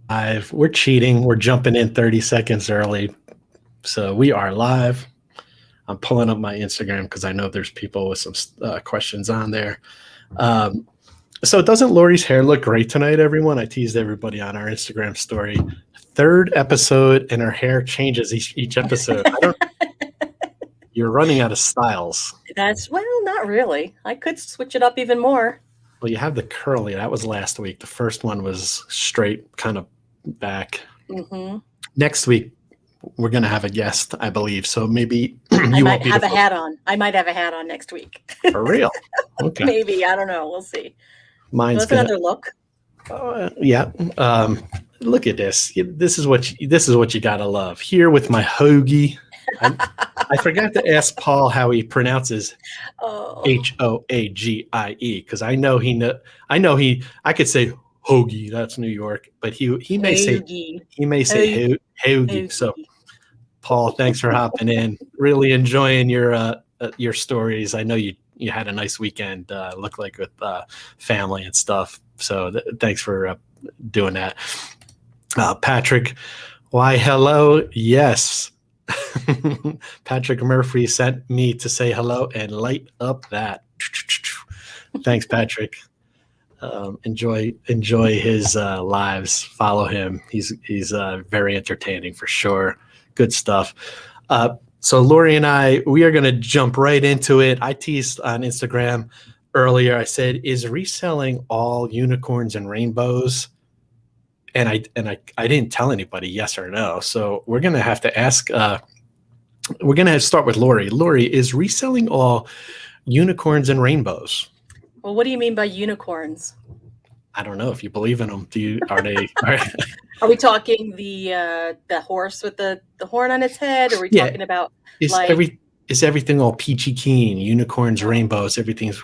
live. We're cheating. We're jumping in 30 seconds early. So we are live. I'm pulling up my Instagram because I know there's people with some questions on there. So doesn't Laurie's hair look great tonight, everyone? I teased everybody on our Instagram story. Third episode, and her hair changes each episode. You're running out of styles. Well, not really. I could switch it up even more. Well, you have the curly. That was last week. The first one was straight, kind of back. Mm-hmm. Next week, we're going to have a guest, I believe. So maybe I might have a hat on. I might have a hat on next week. For real? Okay. Maybe. I don't know. We'll see. Mine's another look. Yeah. Look at this. This is what you gotta love. Here with my hoagie. I forgot to ask Paul how he pronounces Hoagie because I could say hoagie. That's New York, but he may say hoagie. So, Paul, thanks for hopping in. Really enjoying your stories. I know you had a nice weekend. Looked like with family and stuff. So thanks for doing that. Patrick, why hello? Yes. Patrick Murphy sent me to say hello and light up that. Thanks, Patrick. Enjoy his lives. Follow him. He's very entertaining for sure. Good stuff. So Laurie and we are going to jump right into it. I teased on Instagram earlier. I said, "Is reselling all unicorns and rainbows?" And I didn't tell anybody yes or no. So we're going to have to ask. We're going to start with Laurie. Laurie, is reselling all unicorns and rainbows? Well, what do you mean by unicorns? I don't know if you believe in them. Are we talking the horse with the horn on its head? Or are we talking about is everything all peachy keen, unicorns, rainbows, everything's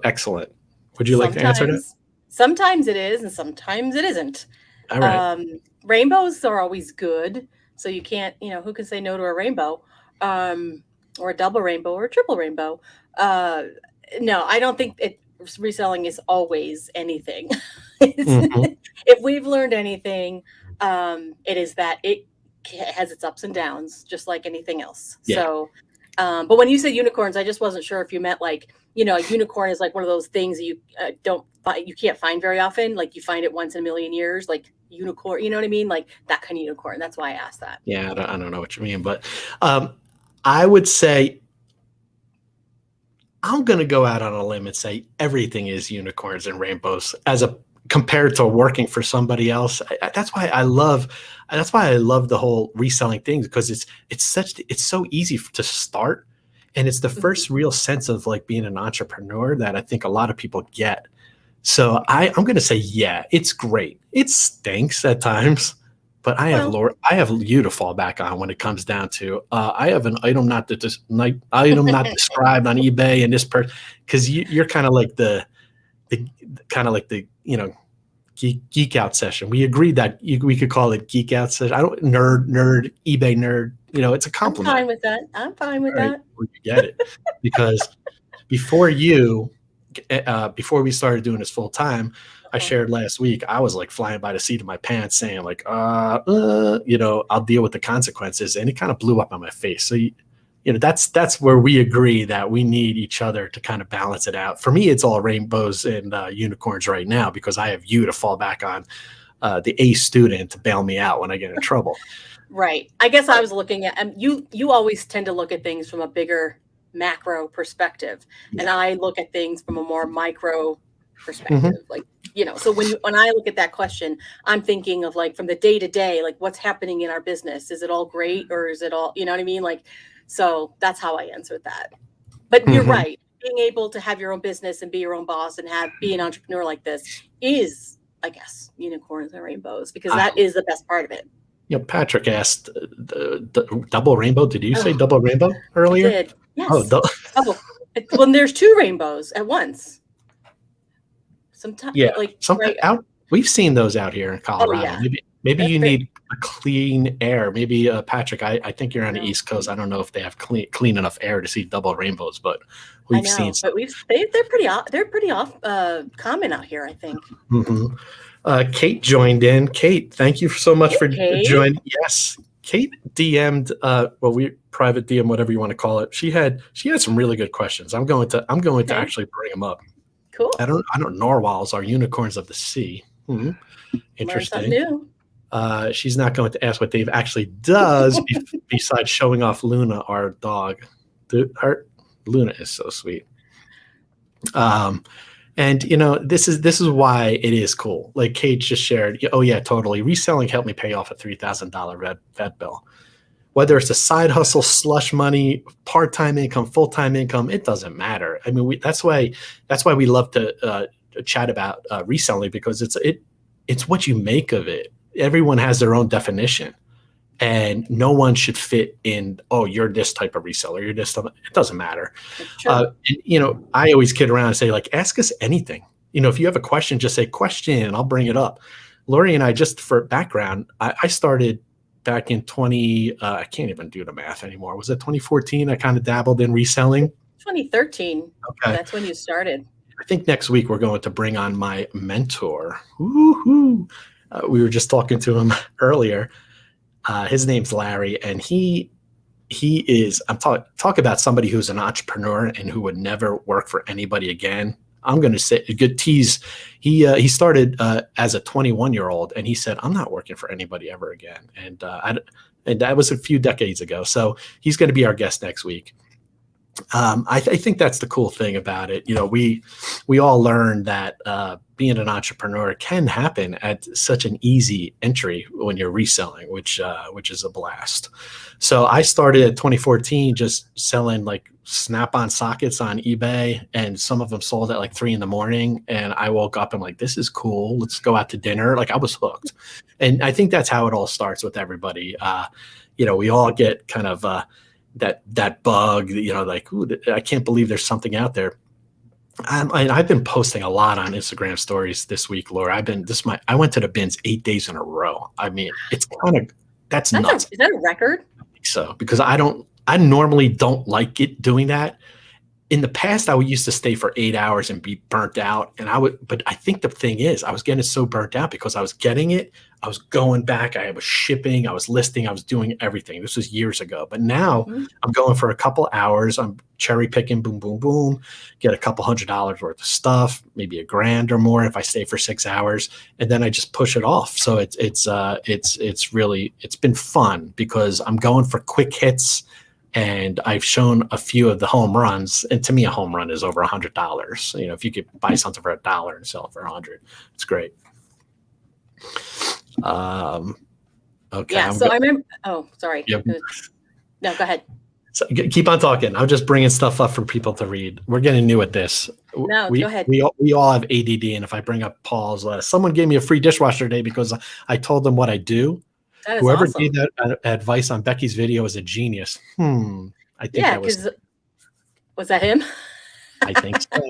excellent? Would you like to answer that? Sometimes it is, and sometimes it isn't. All right. Rainbows are always good, so you can't, who can say no to a rainbow, or a double rainbow or a triple rainbow? No, I don't think reselling is always anything. If we've learned anything, it is that it has its ups and downs, just like anything else. Yeah. So, but when you said unicorns, I just wasn't sure if you meant a unicorn is like one of those things that you can't find very often. Like you find it once in a million years, like unicorn, you know what I mean? Like that kind of unicorn. That's why I asked that. Yeah, I don't know what you mean, but I would say I'm going to go out on a limb and say everything is unicorns and rainbows compared to working for somebody else. That's why I love the whole reselling thing, because it's so easy to start, and it's the first real sense of like being an entrepreneur that I think a lot of people get. So I'm going to say, yeah, it's great. It stinks at times, but I have you to fall back on when it comes down to I have an item not described on eBay, and this person, because you're kind of like the geek out session. We agreed that we could call it geek out session. Nerd, eBay nerd. It's a compliment. I'm fine with that. You get it, because before we started doing this full time, I shared last week, I was like flying by the seat of my pants saying like, I'll deal with the consequences. And it kind of blew up on my face. So, that's where we agree that we need each other to kind of balance it out. For me, it's all rainbows and unicorns right now, because I have you to fall back on, the A student to bail me out when I get in trouble. Right. I guess I was looking at, you always tend to look at things from a bigger macro perspective. Yeah. And I look at things from a more micro perspective. Mm-hmm. So when I look at that question, I'm thinking of like from the day to day, like what's happening in our business. Is it all great, or is it all, you know what I mean? Like, so that's how I answered that. But you're right. Being able to have your own business and be your own boss and be an entrepreneur like this is, I guess, unicorns and rainbows, because that is the best part of it. Patrick asked the double rainbow. Did you say double rainbow earlier? I did. Yes. Well, there's two rainbows at once. Sometimes, we've seen those out here in Colorado. Oh, yeah. Maybe you need a clean air. Maybe Patrick, I think you're on the East Coast. I don't know if they have clean enough air to see double rainbows, but we've seen. But they're pretty common out here, I think. Mm-hmm. Kate joined in. Kate, thank you so much for joining. Yes, Kate DM'd. Well, we private DM, whatever you want to call it. She had some really good questions. I'm going to actually bring them up. Cool. I don't narwhals are unicorns of the sea. Interesting. Learn something new. She's not going to ask what Dave actually does besides showing off Luna, our dog. Luna is so sweet. And this is why it is cool. Like Kate just shared. Oh yeah, totally. Reselling helped me pay off a $3,000 vet bill. Whether it's a side hustle, slush money, part-time income, full-time income, it doesn't matter. I mean, that's why we love to chat about reselling, because it's what you make of it. Everyone has their own definition, and no one should fit in. Oh, you're this type of reseller. You're this. It doesn't matter. I always kid around and say, like, ask us anything. If you have a question, just say question, and I'll bring it up. Laurie and I, just for background, I started back in I can't even do the math anymore. Was it 2014? I kind of dabbled in reselling. 2013. Okay. That's when you started. I think next week we're going to bring on my mentor. Woo-hoo. We were just talking to him earlier. His name's Larry, and he is, I'm talk about somebody who's an entrepreneur and who would never work for anybody again. I'm going to say a good tease. He started as a 21-year-old, and he said, I'm not working for anybody ever again. And that was a few decades ago. So he's going to be our guest next week. I think that's the cool thing about it. We all learned that being an entrepreneur can happen at such an easy entry when you're reselling, which is a blast. So I started at 2014 just selling like Snap-on sockets on eBay, and some of them sold at like 3 a.m. And I woke up and like, this is cool. Let's go out to dinner. Like, I was hooked. And I think that's how it all starts with everybody. We all get kind of that bug, like, ooh, I can't believe there's something out there. I've been posting a lot on Instagram stories this week, Laura. I went to the bins 8 days in a row. I mean, it's that's nuts. Is that a record? I think so, because I normally don't like it doing that. In the past, I used to stay for 8 hours and be burnt out. But I think the thing is, I was getting so burnt out because I was getting it. I was going back. I was shipping. I was listing. I was doing everything. This was years ago. But now I'm going for a couple hours. I'm cherry picking, boom, boom, boom, get a couple $100 worth of stuff, maybe $1,000 or more if I stay for 6 hours. And then I just push it off. So it's been fun because I'm going for quick hits. And I've shown a few of the home runs. And to me, a home run is over $100. If you could buy something for $1 and sell it for $100, it's great. Okay. Yeah. I remember. Oh, sorry. Yep. No, go ahead. So keep on talking. I'm just bringing stuff up for people to read. We're getting new at this. No, go ahead. We all have ADD. And if I bring up Paul's list, someone gave me a free dishwasher today because I told them what I do. Whoever awesome. Gave that advice on Becky's video is a genius. I think that was. Was that him? I think so.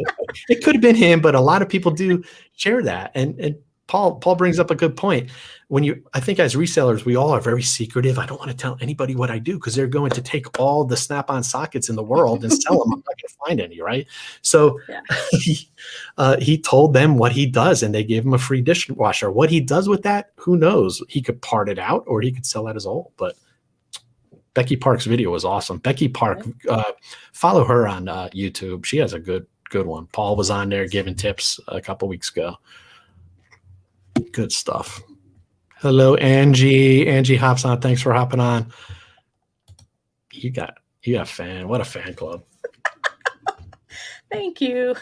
It could have been him, but a lot of people do share that. And Paul brings up a good point. I think as resellers, we all are very secretive. I don't want to tell anybody what I do because they're going to take all the Snap-on sockets in the world and sell them. I'm not going to find any, right? So he told them what he does, and they gave him a free dishwasher. What he does with that, who knows? He could part it out, or he could sell that as old. But Becky Park's video was awesome. Becky Park, follow her on YouTube. She has a good one. Paul was on there giving tips a couple weeks ago. Good stuff. Hello, Angie. Angie hops on. Thanks for hopping on. You got a fan. What a fan club. Thank you.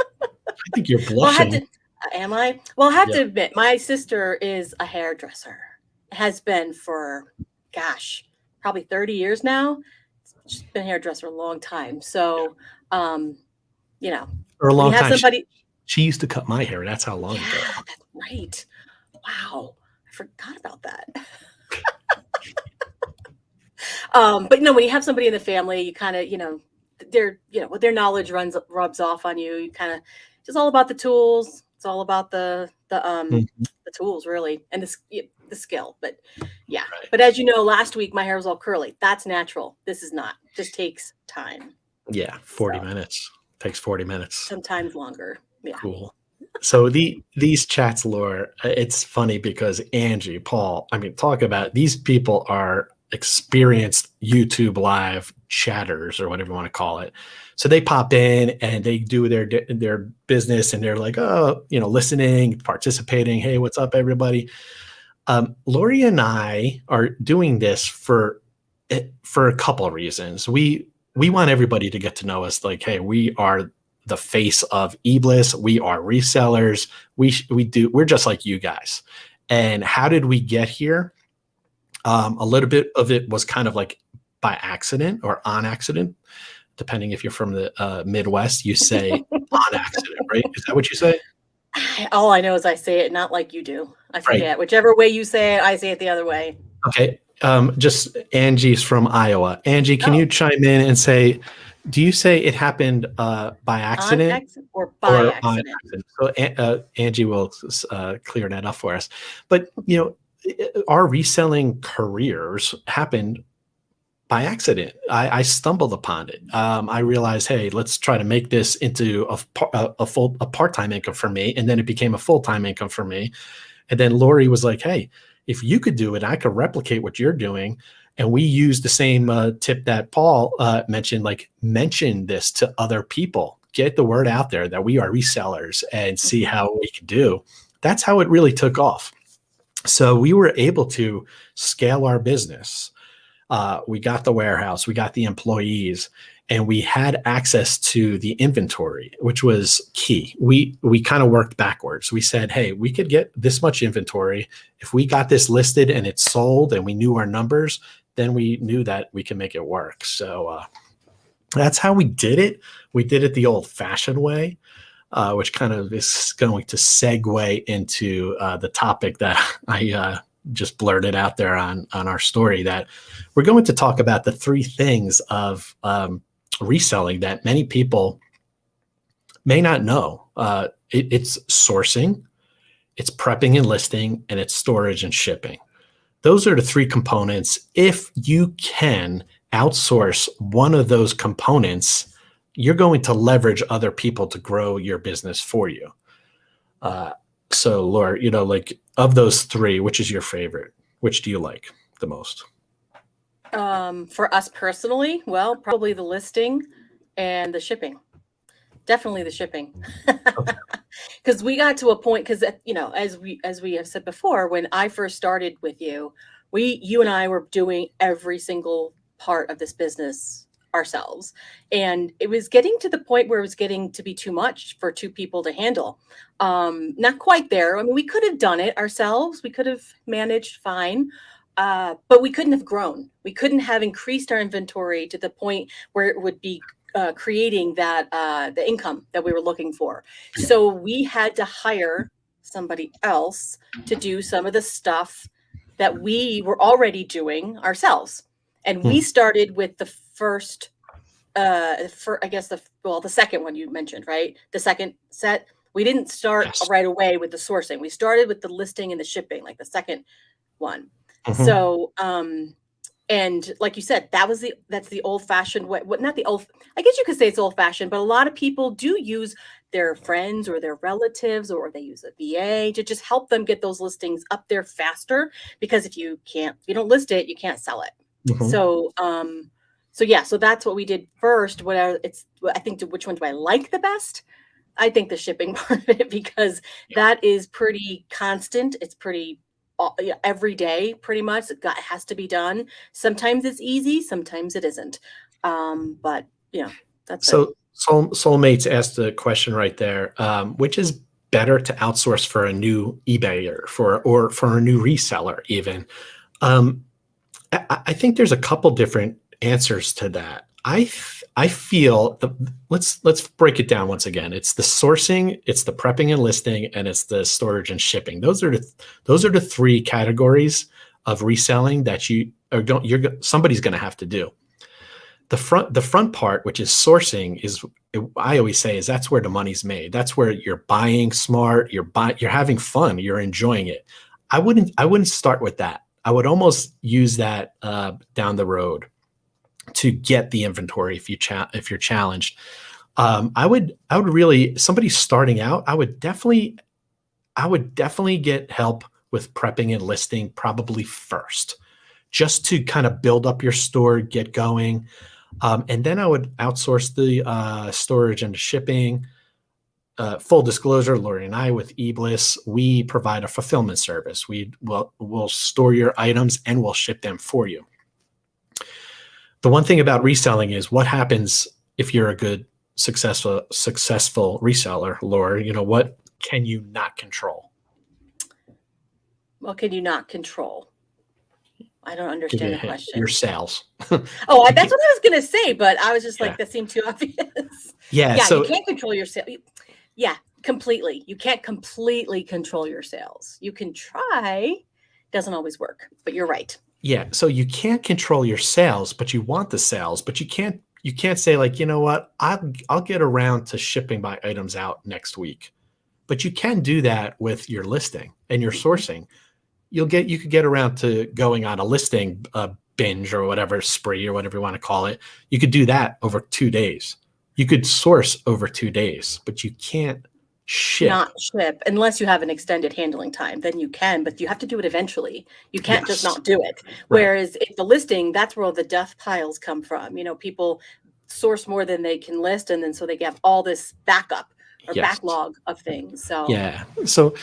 I think you're blushing. Am I? Well, I have to admit, my sister is a hairdresser. Has been for, probably 30 years now. She's been a hairdresser a long time. So, for a long time. She used to cut my hair. That's how long ago. That's right. Wow. I forgot about that. But when you have somebody in the family, you kind of, their knowledge rubs off on you. You kind of, it's all about the tools. It's all about the tools really. And the skill, but yeah. Right. But as you know, last week, my hair was all curly. That's natural. This is not. Just takes time. Yeah. 40 minutes. Takes 40 minutes. Sometimes longer. Yeah. Cool. So these chats, Laura, it's funny because Angie, Paul, I mean, talk about these people are experienced YouTube live chatters or whatever you want to call it. So they pop in and they do their business and they're like, oh, listening, participating. Hey, what's up, everybody? Laurie and I are doing this for a couple of reasons. We want everybody to get to know us. Like, hey, we are the face of eBliss. We are resellers. We're just like you guys. And how did we get here? A little bit of it was kind of like by accident or on accident, depending if you're from the Midwest. You say on accident, right? Is that what you say? All I know is I say it not like you do. I forget. Right. Whichever way you say it, I say it the other way. Okay. Just Angie's from Iowa. Angie, can you chime in and say, do you say it happened by accident? On accident or by accident? So Angie will clear that up for us. But, our reselling careers happened by accident. I stumbled upon it. I realized, hey, let's try to make this into a part-time income for me. And then it became a full-time income for me. And then Laurie was like, hey, if you could do it, I could replicate what you're doing. And we used the same tip that Paul mentioned, like mention this to other people, get the word out there that we are resellers and see how we can do. That's how it really took off. So we were able to scale our business. We got the warehouse, we got the employees, and we had access to the inventory, which was key. We kind of worked backwards. We said, hey, we could get this much inventory. If we got this listed and it's sold and we knew our numbers, then we knew that we can make it work. So that's how we did it. We did it the old-fashioned way, which kind of is going to segue into the topic that I just blurted out there on our story, that we're going to talk about the three things of reselling that many people may not know. It's sourcing, it's prepping and listing, and it's storage and shipping. Those are the three components. If you can outsource one of those components, you're going to leverage other people to grow your business for you. So Laura, like of those three, which is your favorite? Which do you like the most? For us personally, well, probably the listing and the shipping. Definitely the shipping. Because we got to a point, because as we have said before, when I first started with you and I were doing every single part of this business ourselves, and it was getting to the point where it was getting to be too much for two people to handle. Not quite there. I mean, we could have done it ourselves. We could have managed fine. But we couldn't have grown. We couldn't have increased our inventory to the point where it would be creating that the income that we were looking for. So we had to hire somebody else to do some of the stuff that we were already doing ourselves. And we started with the first, the second one you mentioned, right? The second set. We didn't start right away with the sourcing. We started with the listing and the shipping, like the second one. So, and like you said, that's the old fashioned way. Not the old, I guess you could say it's old fashioned, but a lot of people do use their friends or their relatives, or they use a VA to just help them get those listings up there faster. Because if you don't list it, you can't sell it. So that's what we did first. I think which one do I like the best? I think the shipping part of it, because that is pretty constant. It's pretty every day, pretty much. It has to be done. Sometimes it's easy, sometimes it isn't. But that's so. Soulmates asked the question right there, which is better to outsource for a new eBayer or for a new reseller even? I think there's a couple different answers to that. I feel let's break it down once again. It's the sourcing, it's the prepping and listing, and it's the storage and shipping. Those are the three categories of reselling that somebody's going to have to do. The front part, which is sourcing, I always say that's where the money's made. That's where you're buying smart, you're having fun, you're enjoying it. I wouldn't start with that. I would almost use that down the road to get the inventory if you're challenged. I would really, somebody starting out, I would definitely get help with prepping and listing probably first, just to kind of build up your store, get going. And then I would outsource the storage and the shipping. Full disclosure, Laurie and I with eBliss, we provide a fulfillment service. We'll store your items and we'll ship them for you. The one thing about reselling is what happens if you're a good, successful reseller, Laurie. What can you not control? What can you not control? I don't understand the question. Your sales. That's what I was going to say, but I was just like, that seemed too obvious. Yeah. So you can't control your sales. Yeah, completely. You can't completely control your sales. You can try. Doesn't always work, but you're right. Yeah. So you can't control your sales, but you want the sales, but you can't say like, you know what, I'll get around to shipping my items out next week. But you can do that with your listing and your sourcing. You could get around to going on a listing binge or whatever, spree or whatever you want to call it. You could do that over 2 days. You could source over 2 days, but you can't not ship unless you have an extended handling time. Then you can, but you have to do it eventually. You can't just not do it. Right. Whereas if the listing, that's where the death piles come from. People source more than they can list, and then so they have all this backup or backlog of things. So yeah, so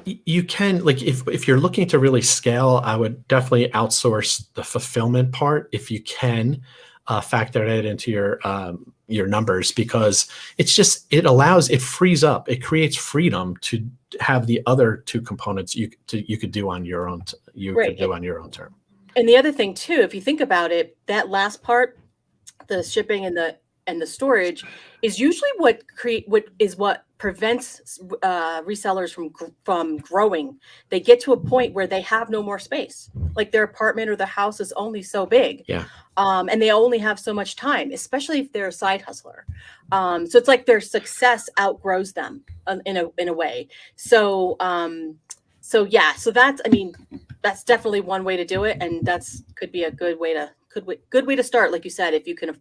you can, like, if you're looking to really scale, I would definitely outsource the fulfillment part if you can. Factor that into your numbers, because it frees up, it creates freedom to have the other two components you could do on your own. Could do on your own term. And the other thing too, if you think about it, that last part, the shipping and the storage, is usually what prevents resellers from growing. They get to a point where they have no more space, like their apartment or the house is only so big. Yeah. And they only have so much time, especially if they're a side hustler. So it's like their success outgrows them in a way. So that's definitely one way to do it, and could be a good way to start, like you said, if you can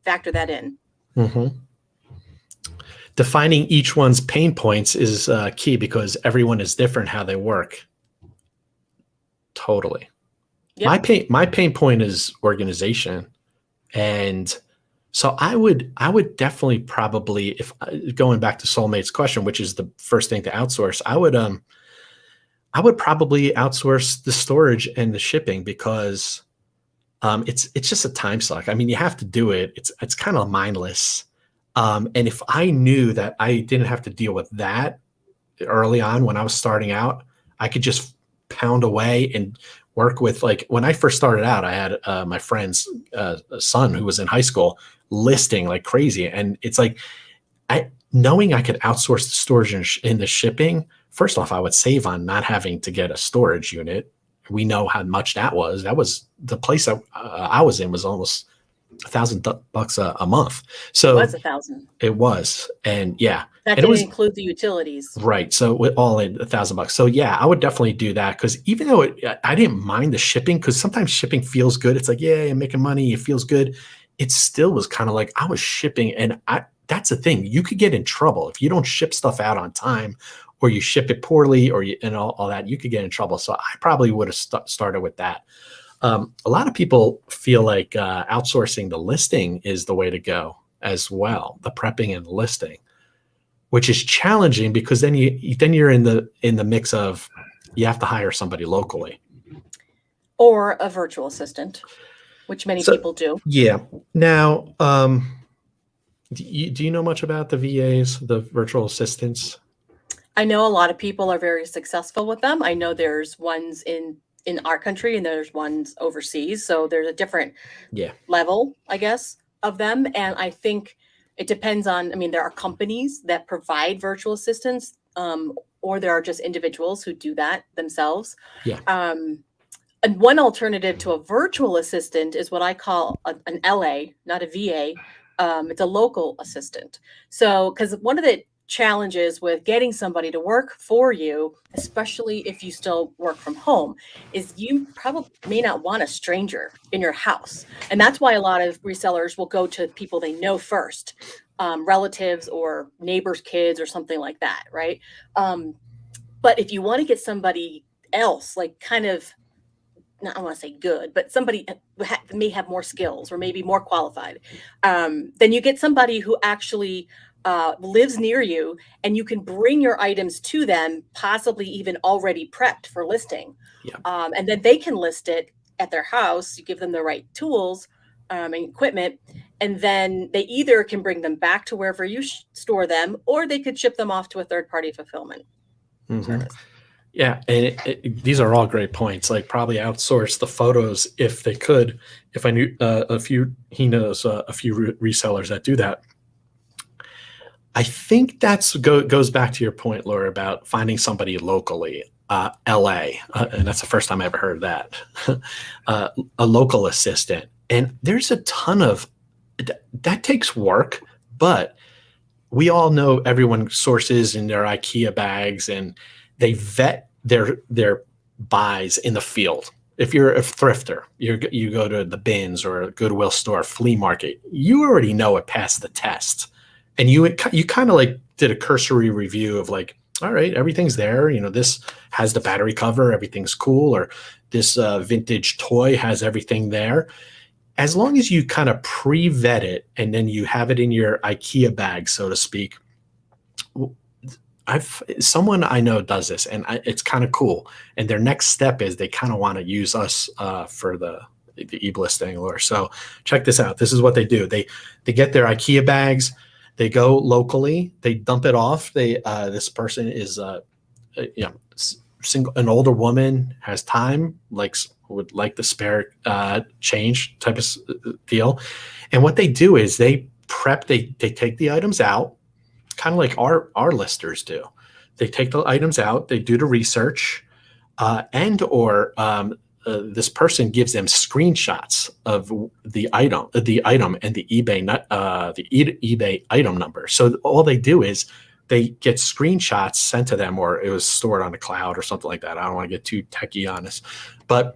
factor that in. Mm-hmm. Defining each one's pain points is key, because everyone is different how they work. Totally. Yep. My pain point is organization, and so I would definitely probably, if going back to Soulmate's question, which is the first thing to outsource, I would probably outsource the storage and the shipping, because it's just a time suck. I mean, you have to do it. It's kind of mindless. And if I knew that I didn't have to deal with that early on when I was starting out, I could just pound away and work with, like, when I first started out, I had my friend's son who was in high school listing like crazy. And it's like, knowing I could outsource the storage and the shipping, first off, I would save on not having to get a storage unit. We know how much that was. That was the place that I was in, was almost $1,000 a month. So it was $1,000. It was, and yeah, that didn't include the utilities, right? So all in $1,000. So yeah, I would definitely do that, because even though I didn't mind the shipping, because sometimes shipping feels good. It's like, yeah, you're making money, it feels good. It still was kind of like I was shipping, and that's the thing. You could get in trouble if you don't ship stuff out on time, or you ship it poorly, or and all that. You could get in trouble. So I probably would have started with that. A lot of people feel like outsourcing the listing is the way to go as well, the prepping and listing, which is challenging, because then you're in the mix of, you have to hire somebody locally or a virtual assistant, which many people do. Yeah. Now, do you know much about the VAs, the virtual assistants? I know a lot of people are very successful with them. I know there's ones in our country and there's ones overseas. So there's a different level, I guess, of them. And I think it depends on, there are companies that provide virtual assistants, or there are just individuals who do that themselves. Yeah. And one alternative to a virtual assistant is what I call an LA, not a VA. It's a local assistant. So, because one of the challenges with getting somebody to work for you, especially if you still work from home, is you probably may not want a stranger in your house. And that's why a lot of resellers will go to people they know first. relatives or neighbors' kids or something like that, right? But if you want to get somebody else, like kind of, not I want to say good, but somebody may have more skills or maybe more qualified, then you get somebody who actually lives near you, and you can bring your items to them, possibly even already prepped for listing. Yeah. And then they can list it at their house. You give them the right tools and equipment, and then they either can bring them back to wherever you store them, or they could ship them off to a third-party fulfillment service. Yeah, and these are all great points. Like probably outsource the photos if they could. If I knew he knows a few resellers that do that. I think goes back to your point, Laura, about finding somebody locally. LA, and that's the first time I ever heard of that. A local assistant, and there's a ton of that takes work, but we all know everyone sources in their IKEA bags, and they vet their buys in the field. If you're a thrifter, you go to the bins or a Goodwill store, flea market, you already know it passed the test, and you kind of like did a cursory review of like, all right, everything's there. This has the battery cover, everything's cool, or this vintage toy has everything there. As long as you kind of pre-vet it and then you have it in your IKEA bag, so to speak. Someone I know does this, and it's kind of cool. And their next step is they kind of want to use us for the e-listing. Or so check this out. This is what they do. They get their IKEA bags. They go locally. They dump it off. This person is an older woman, has time, would like the spare change type of deal. And what they do is they prep. They take the items out, kind of like our listers do. They take the items out, they do the research, this person gives them screenshots of the item and the eBay item number. So all they do is they get screenshots sent to them, or it was stored on the cloud or something like that. I don't want to get too techie on this, but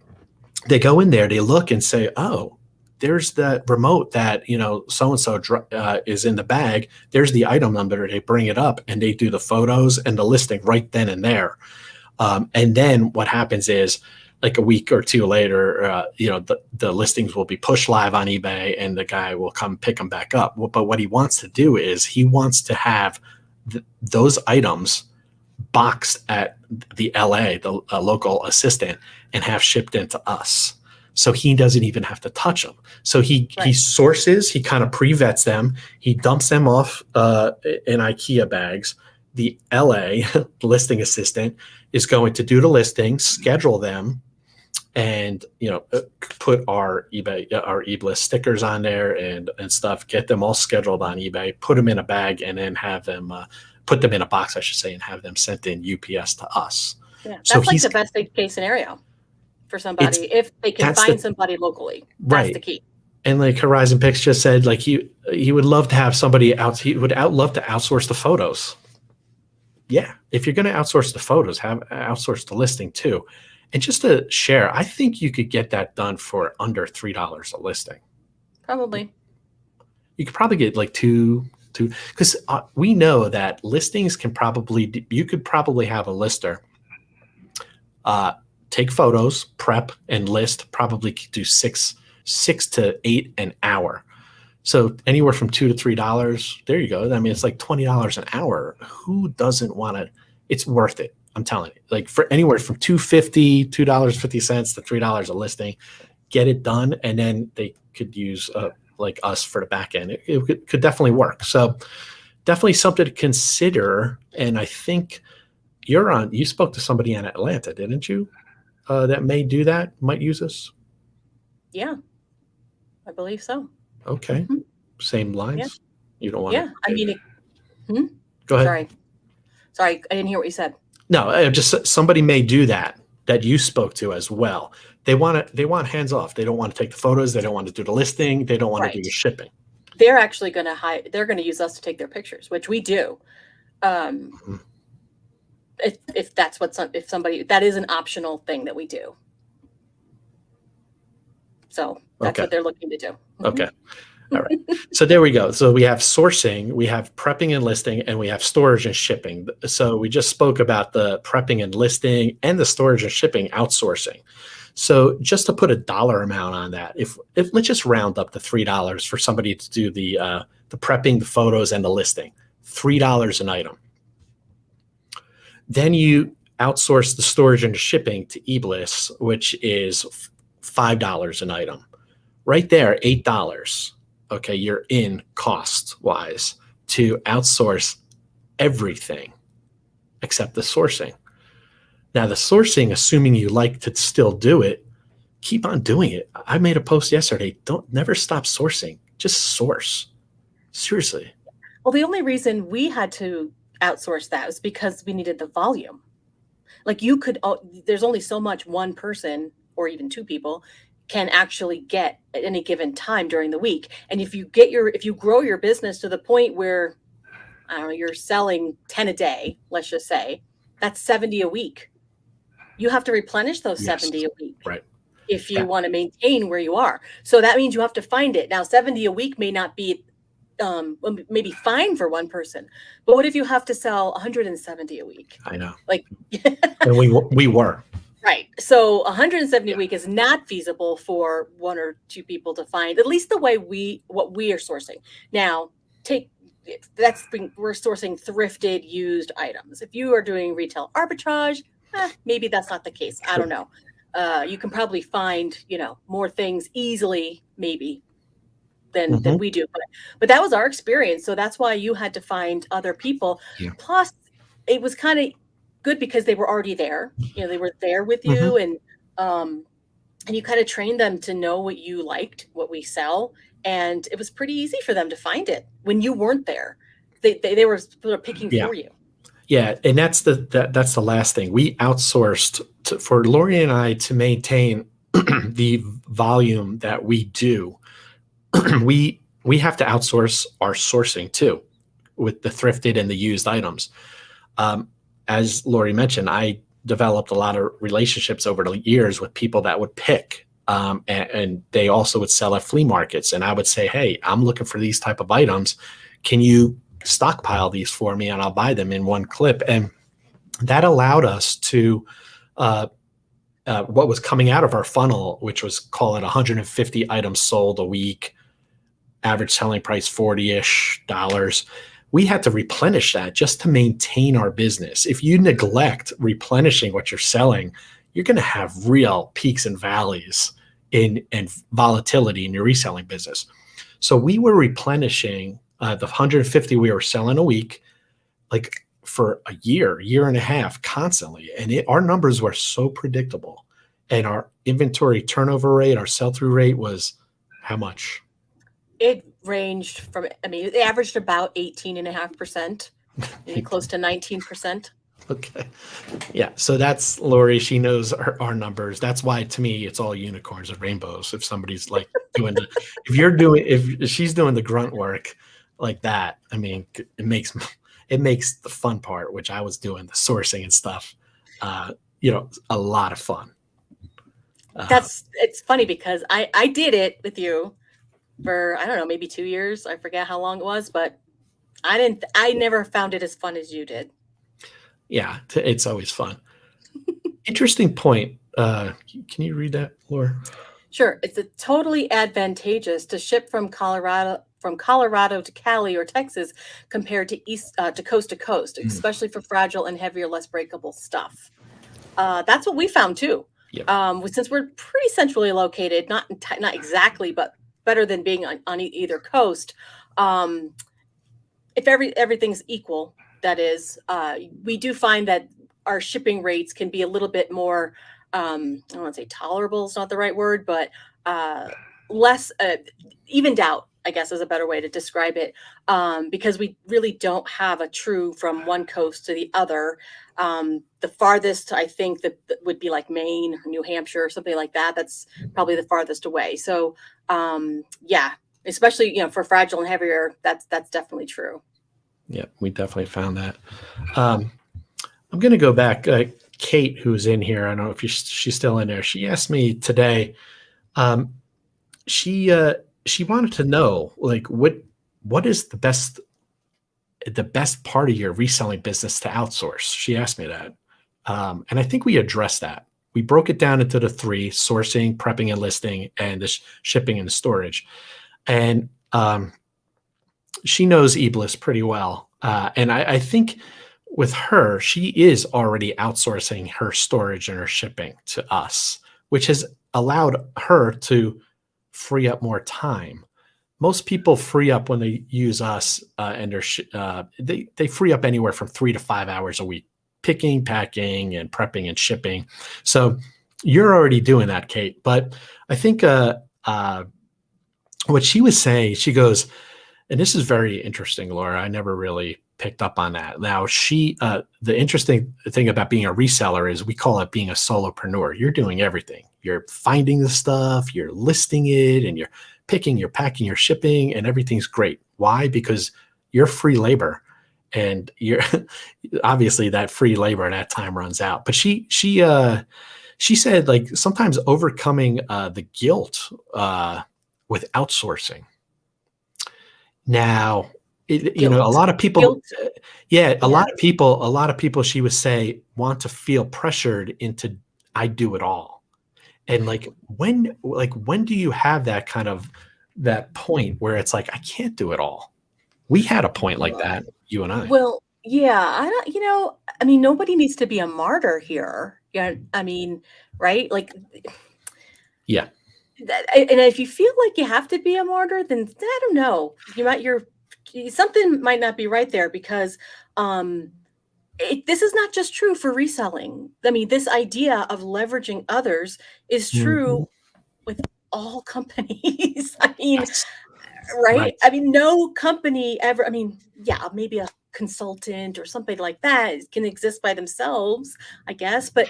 they go in there, they look and say, oh, there's the remote that, so-and-so is in the bag. There's the item number. They bring it up and they do the photos and the listing right then and there. And then what happens is, like a week or two later, the listings will be pushed live on eBay and the guy will come pick them back up. But what he wants to do is he wants to have those items boxed at the LA, the local assistant, and have shipped into us. So he doesn't even have to touch them. So he sources, he kind of pre-vets them, he dumps them off in IKEA bags. The LA listing assistant is going to do the listing, schedule them, and put our e-list stickers on there and stuff, get them all scheduled on eBay, put them in a bag, and then have them put them in a box, I should say, and have them sent in UPS to us. Yeah, that's so like the best case scenario for somebody, if they can find somebody locally. That's the key. And like Horizon Picks just said, like he would love to have somebody else. He would love to outsource the photos. Yeah, if you're going to outsource the photos, have outsource the listing too. And just to share, I think you could get that done for under $3 a listing. Probably. You could probably get like two, because we know that listings you could probably have a lister take photos, prep, and list, probably do six to eight an hour. So anywhere from $2 to $3. There you go. I mean, it's like $20 an hour. Who doesn't want to? It's worth it. I'm telling you. Like for anywhere from $2.50 to $3 a listing, get it done, and then they could use like us for the back end. It could definitely work. So definitely something to consider. And I think you spoke to somebody in Atlanta, didn't you? That may do that, might use us. Yeah, I believe so. Okay. Mm-hmm. Same lines. Yeah. You don't want to. Yeah, I mean, go ahead. Sorry, I didn't hear what you said. No, just somebody may do that you spoke to as well. They want hands off. They don't want to take the photos. They don't want to do the listing. They don't want to do the shipping. They're actually going to they're going to use us to take their pictures, which we do. If that's if somebody, that is an optional thing that we do. So that's what they're looking to do. Okay. All right. So there we go. So we have sourcing, we have prepping and listing, and we have storage and shipping. So we just spoke about the prepping and listing and the storage and shipping outsourcing. So just to put a dollar amount on that, if let's just round up to $3 for somebody to do the prepping, the photos, and the listing, $3 an item. Then you outsource the storage and the shipping to eBliss, which is $5 an item. Right there, $8. Okay, you're in cost-wise to outsource everything except the sourcing. Now, the sourcing, assuming you like to still do it, keep on doing it. I made a post yesterday. Never stop sourcing. Just source. Seriously. Well, the only reason we had to outsource that was because we needed the volume. Like there's only so much one person or even two people can actually get at any given time during the week. And if you grow your business to the point where, I don't know, you're selling 10 a day, let's just say, that's 70 a week. You have to replenish those 70 a week. Right. If you want to maintain where you are. So that means you have to find it. Now, 70 a week may not be maybe fine for one person, but what if you have to sell 170 a week? I know. Like, and we were. Right. So 170 a week is not feasible for one or two people to find, at least the way what we are sourcing. Now, we're sourcing thrifted used items. If you are doing retail arbitrage, maybe that's not the case. I don't know. You can probably find, more things easily, maybe than we do. But that was our experience. So that's why you had to find other people. Yeah. Plus, it was kind of good because they were already there. They were there with you, and you kind of trained them to know what you liked, what we sell, and it was pretty easy for them to find it when you weren't there. They were sort of picking for you. Yeah, and that's the last thing. We outsourced for Laurie and I to maintain the volume that we do. we have to outsource our sourcing too, with the thrifted and the used items. As Laurie mentioned, I developed a lot of relationships over the years with people that would pick, and they also would sell at flea markets. And I would say, hey, I'm looking for these type of items. Can you stockpile these for me and I'll buy them in one clip? And that allowed us to, what was coming out of our funnel, which was, call it 150 items sold a week, average selling price $40-ish. We had to replenish that just to maintain our business. If you neglect replenishing what you're selling, you're going to have real peaks and valleys and volatility in your reselling business. So we were replenishing the 150 we were selling a week, like for a year and a half constantly. And our numbers were so predictable. And our inventory turnover rate, our sell-through rate was how much? It ranged from, it averaged about 18.5%, maybe close to 19%. Okay. Yeah. So that's Laurie. She knows our numbers. That's why, to me, it's all unicorns and rainbows. If somebody's like if she's doing the grunt work like that, it makes the fun part, which I was doing, the sourcing and stuff, a lot of fun. It's funny because I did it with you for, I don't know, maybe 2 years. I forget how long it was, but I never found it as fun as you did. Yeah, it's always fun. Interesting point. Can you read that, Laura? Sure. It's totally advantageous to ship from Colorado to Cali or Texas compared to coast to coast, especially for fragile and heavier, less breakable stuff. That's what we found too. Yep. Since we're pretty centrally located, not exactly, but better than being on either coast. If everything's equal, that is, we do find that our shipping rates can be a little bit more, I don't want to say tolerable is not the right word, but less evened out, I guess is a better way to describe it, because we really don't have a true from one coast to the other. The farthest, I think, that would be like Maine or New Hampshire or something like that. That's probably the farthest away. So, yeah, especially, for fragile and heavier, that's definitely true. Yeah, we definitely found that. I'm going to go back. Kate, who's in here, I don't know if she's still in there. She asked me today. She she wanted to know, like, what is the best part of your reselling business to outsource? She asked me that. And I think we addressed that. We broke it down into the three: sourcing, prepping and listing, and the shipping and the storage. And she knows eBliss pretty well. And I think with her, she is already outsourcing her storage and her shipping to us, which has allowed her to free up more time. Most people free up when they use us, and they free up anywhere from 3 to 5 hours a week, picking, packing, and prepping and shipping. So you're already doing that, Kate. But I think what she was saying, she goes, and this is very interesting, Laura. I never really picked up on that. Now, the interesting thing about being a reseller is we call it being a solopreneur. You're doing everything. You're finding the stuff, you're listing it, and you're picking, you're packing, you're shipping, and everything's great. Why? Because you're free labor, and you're obviously that free labor and that time runs out. But she said, like, sometimes overcoming the guilt with outsourcing. Now, a lot of people, a lot of people, she would say, want to feel pressured into, I do it all. And when do you have that kind of that point where it's like, I can't do it all? We had a point like that, you and I. Well, yeah, I don't, nobody needs to be a martyr here. Yeah. Right? Like, yeah. And if you feel like you have to be a martyr, then I don't know. Something might not be right there, because this is not just true for reselling. This idea of leveraging others is true with all companies. Yes. Right? No company ever, maybe a consultant or something like that can exist by themselves, I guess, but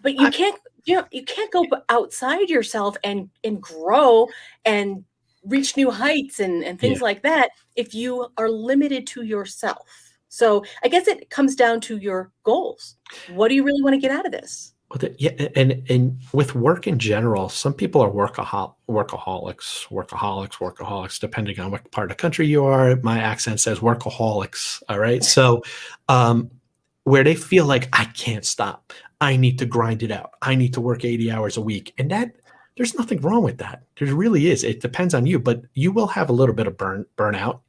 you can't, you can't go outside yourself and grow and reach new heights and things like that if you are limited to yourself. So I guess it comes down to your goals. What do you really want to get out of this? And with work in general, some people are workaholics, depending on what part of the country you are. My accent says workaholics. All right. So, where they feel like, I can't stop, I need to grind it out, I need to work 80 hours a week. And there's nothing wrong with that. There really is. It depends on you, but you will have a little bit of burnout.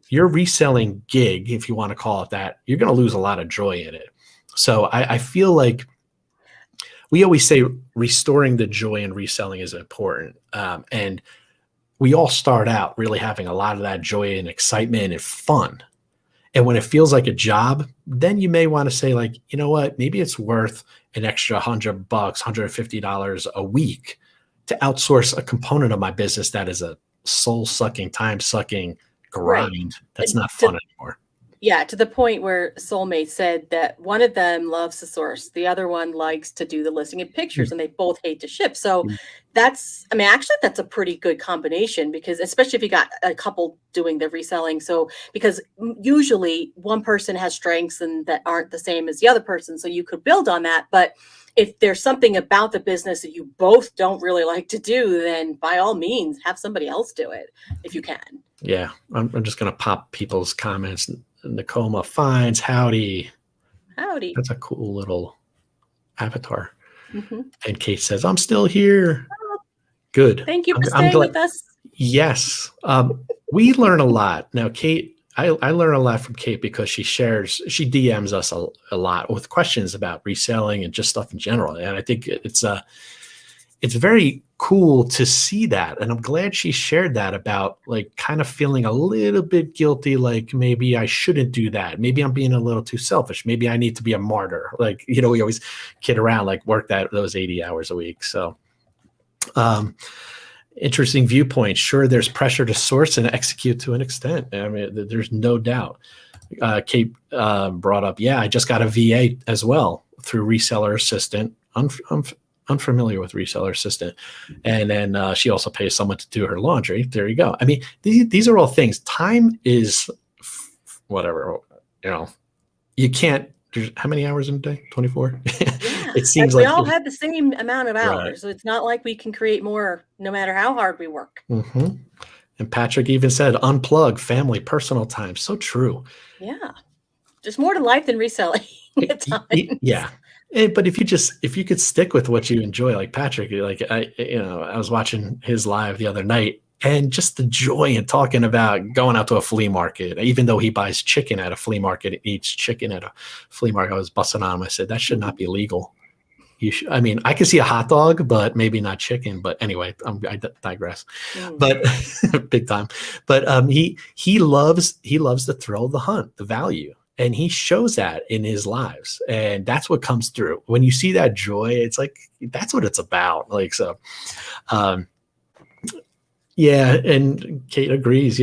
Your reselling gig, if you want to call it that, you're going to lose a lot of joy in it. So I feel like we always say restoring the joy in reselling is important. And we all start out really having a lot of that joy and excitement and fun. And when it feels like a job, then you may want to say, like, you know what, maybe it's worth an extra $100, $150 a week to outsource a component of my business that is a soul-sucking, time-sucking grind. That's not fun anymore. Yeah, to the point where Soulmate said that one of them loves to source, the other one likes to do the listing and pictures, and they both hate to ship. So that's a pretty good combination, because especially if you got a couple doing the reselling. So because usually one person has strengths and that aren't the same as the other person, so you could build on that. But if there's something about the business that you both don't really like to do, then by all means, have somebody else do it if you can. Yeah, I'm just going to pop people's comments. Nakoma Finds, howdy. That's a cool little avatar. And Kate says, I'm still here. Good. Thank you for staying with us. Yes. We learn a lot. Now, Kate, I learn a lot from Kate because she DMs us a lot with questions about reselling and just stuff in general. And I think it's very cool to see that. And I'm glad she shared that about, like, kind of feeling a little bit guilty, like maybe I shouldn't do that. Maybe I'm being a little too selfish. Maybe I need to be a martyr. Like, we always kid around, like, work those 80 hours a week. So, interesting viewpoint. Sure, there's pressure to source and execute to an extent. There's no doubt. Kate brought up, I just got a VA as well through Reseller Assistant. I'm unfamiliar with Reseller Assistant. And then she also pays someone to do her laundry. There you go. These are all things. Time is whatever, you can't, how many hours in a day? 24? It seems like we all have the same amount of hours. Right. So it's not like we can create more no matter how hard we work. And Patrick even said, unplug, family, personal time. So true. Yeah. There's more to life than reselling at times. Yeah. But if you could stick with what you enjoy, like Patrick, like I was watching his live the other night, and just the joy in talking about going out to a flea market, even though he buys chicken at a flea market, eats chicken at a flea market. I was busting on him. I said, that should not be legal. I mean, I can see a hot dog, but maybe not chicken. But anyway, I digress. But big time. But he loves the thrill of the hunt, the value. And he shows that in his lives. And that's what comes through. When you see that joy, it's like, that's what it's about. Like, so, yeah. And Kate agrees,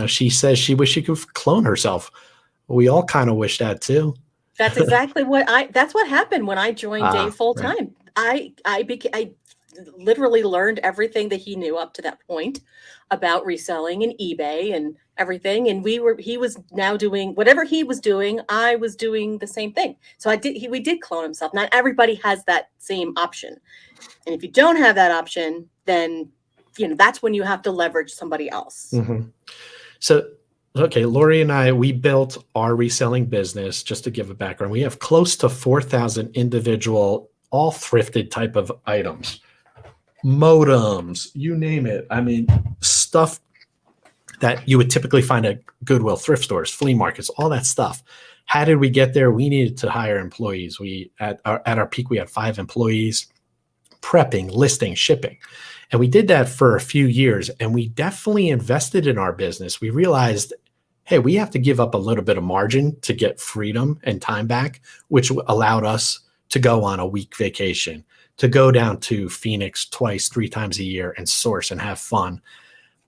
she says she wished she could clone herself. We all kind of wish that too. That's exactly that's what happened when I joined Dave full time. Right. I literally learned everything that he knew up to that point about reselling and eBay and everything. And he was now doing whatever he was doing. I was doing the same thing. So we did clone himself. Not everybody has that same option. And if you don't have that option, then, that's when you have to leverage somebody else. Mm-hmm. So, okay, Laurie and I, we built our reselling business. Just to give a background, we have close to 4,000 individual, all thrifted type of items. Modems, you name it. I mean, stuff that you would typically find at Goodwill, thrift stores, flea markets, all that stuff. How did we get there? We needed to hire employees. At our peak, we had 5 employees, prepping, listing, shipping. And we did that for a few years, and we definitely invested in our business. We realized, hey, we have to give up a little bit of margin to get freedom and time back, which allowed us to go on a week vacation, to go down to Phoenix 2-3 times a year and source and have fun.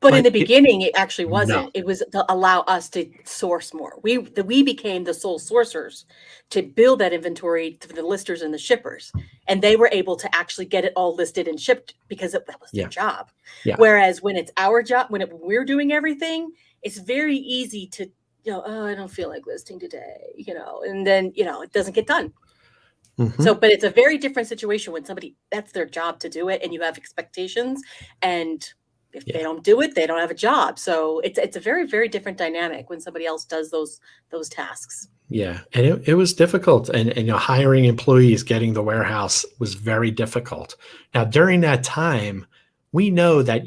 But in the beginning, it actually wasn't. No. It was to allow us to source more. We became the sole sourcers to build that inventory for the listers and the shippers. And they were able to actually get it all listed and shipped because that was their job. Yeah. Whereas when it's our job, when we're doing everything, it's very easy to, I don't feel like listing today, and then, it doesn't get done. Mm-hmm. So, but it's a very different situation when that's their job to do it, and you have expectations, and if they don't do it, they don't have a job. So it's a very, very different dynamic when somebody else does those tasks. Yeah. And it was difficult. And hiring employees, getting the warehouse was very difficult. Now, during that time, we know that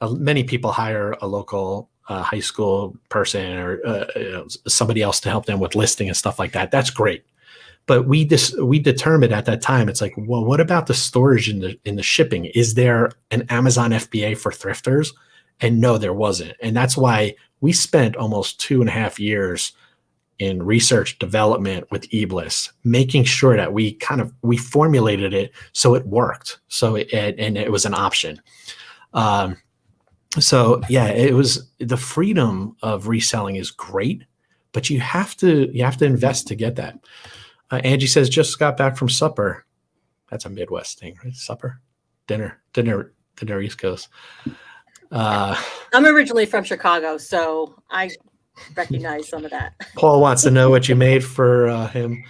many people hire a local high school person or somebody else to help them with listing and stuff like that. That's great. But we determined at that time, it's like, well, what about the storage in the shipping? Is there an Amazon FBA for thrifters? And no, there wasn't. And that's why we spent almost 2.5 years in research development with eBliss, making sure that we formulated it so it worked. So it was an option. So yeah, it was, the freedom of reselling is great, but you have to invest to get that. Angie says, just got back from supper. That's a Midwest thing, right? Supper, dinner, East Coast. I'm originally from Chicago, so I recognize some of that. Paul wants to know what you made for him.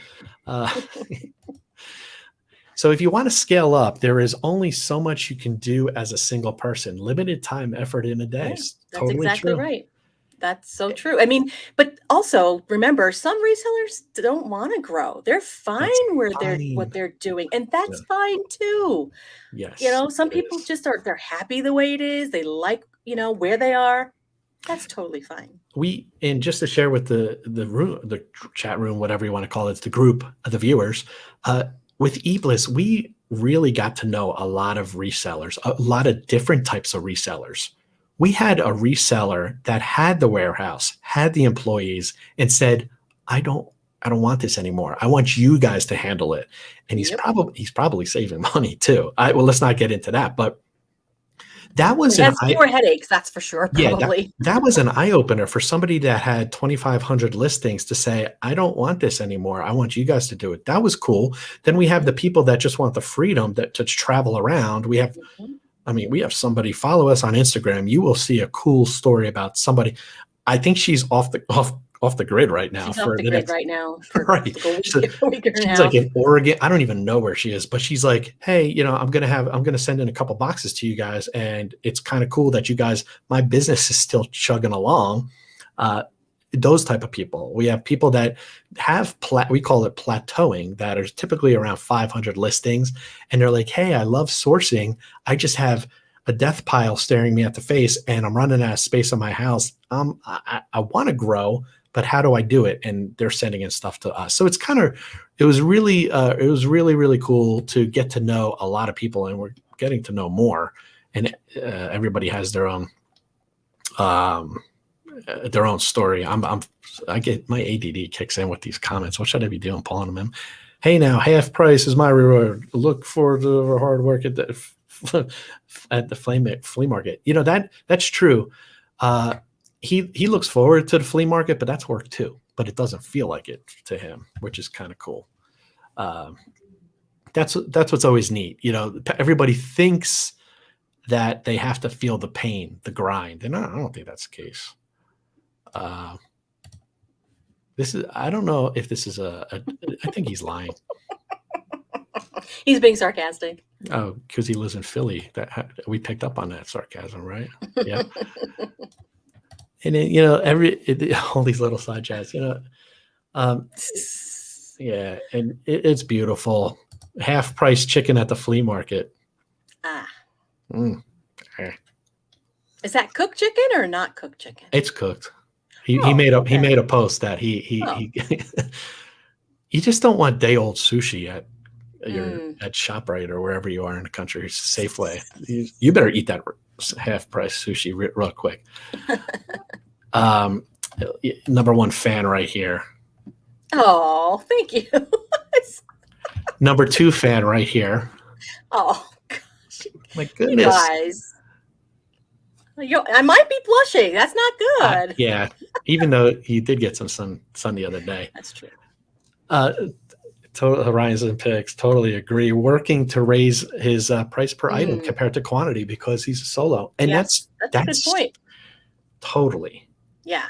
So if you want to scale up, there is only so much you can do as a single person. Limited time, effort in a day. Right. That's totally exactly true. Right. That's so true. I mean, but also remember, some resellers don't want to grow. They're fine what they're doing, and that's fine too. Yes. Some people just they're happy the way it is. They like, where they are. That's totally fine. And just to share with the room, the chat room, whatever you want to call it, the group of the viewers, with eBliss, we really got to know a lot of resellers, a lot of different types of resellers. We had a reseller that had the warehouse, had the employees, and said, I don't want this anymore. I want you guys to handle it. And he's probably saving money too. Let's not get into that, but that was fewer headaches, that's for sure. Probably. Yeah, that was an eye opener for somebody that had 2,500 listings to say, I don't want this anymore. I want you guys to do it. That was cool. Then we have the people that just want the freedom to travel around. We have, we have somebody, follow us on Instagram. You will see a cool story about somebody. I think she's off off the grid right now She's off for the the grid next right now for right. like a So week and a she's half. like in Oregon. I don't even know where she is, but she's like, hey, I'm gonna send in a couple boxes to you guys, and it's kind of cool that you guys, my business is still chugging along. Those type of people. We have people that have we call it plateauing, that are typically around 500 listings, and they're like, hey, I love sourcing. I just have a death pile staring me at the face, and I'm running out of space in my house. I want to grow, but how do I do it? And they're sending in stuff to us. So it was really really cool to get to know a lot of people, and we're getting to know more. And everybody has their own story. I get my ADD kicks in with these comments. What should I be doing? Pulling them in. Hey, now half price is my reward. Look for the hard work at the flea market. That's true. He looks forward to the flea market, but that's work too. But it doesn't feel like it to him, which is kind of cool. That's what's always neat. Everybody thinks that they have to feel the pain, the grind, and I don't think that's the case. I don't know if this is I think he's lying. He's being sarcastic. Oh, because he lives in Philly. That we picked up on that sarcasm, right? Yeah. And then, all these little side chats, yeah, and it's beautiful. Half price chicken at the flea market. Is that cooked chicken or not cooked chicken? It's cooked. He made a post that he you just don't want day old sushi at ShopRite or wherever you are in the country, Safeway. You better eat that half price sushi real quick. Number one fan right here. Oh, thank you. Number two fan right here. Oh gosh, my goodness, you guys. I might be blushing. That's not good. Yeah, even though he did get some sun the other day. That's true. Horizon Picks, totally agree. Working to raise his price per item compared to quantity because he's a solo, and that's a good point. Totally. Yeah.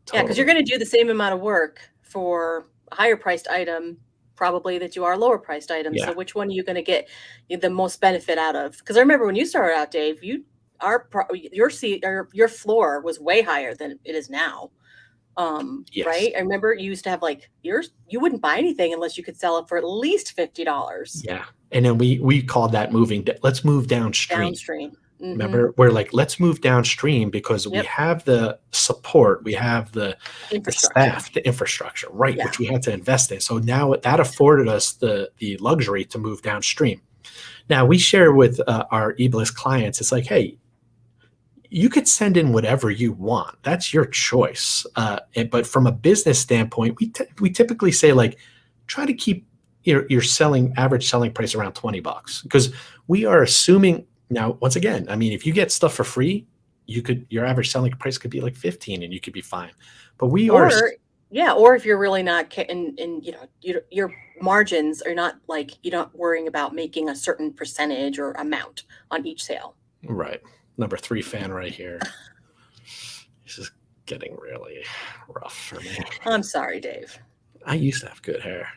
Totally. Yeah, because you're going to do the same amount of work for a higher priced item, probably, that you are a lower priced item. Yeah. So which one are you going to get the most benefit out of? Because I remember when you started out, Dave, your floor was way higher than it is now. Yes. Right? I remember you used to have you wouldn't buy anything unless you could sell it for at least $50. Yeah. And then we called that let's move downstream. Mm-hmm. Remember, we're like, let's move downstream because we have the support, we have the staff, the infrastructure, right? Yeah. Which we had to invest in. So now that afforded us the luxury to move downstream. Now we share with our eBliss clients, it's like, hey, you could send in whatever you want. That's your choice. But from a business standpoint, we typically say, like, try to keep your average selling price around $20 because we are assuming. Now, once again, I mean, if you get stuff for free, your average selling price could be like 15 and you could be fine. But or if you're really not, and your margins are not you're not worrying about making a certain percentage or amount on each sale. Right. Number 3 fan right here. This is getting really rough for me. I'm sorry, Dave. I used to have good hair.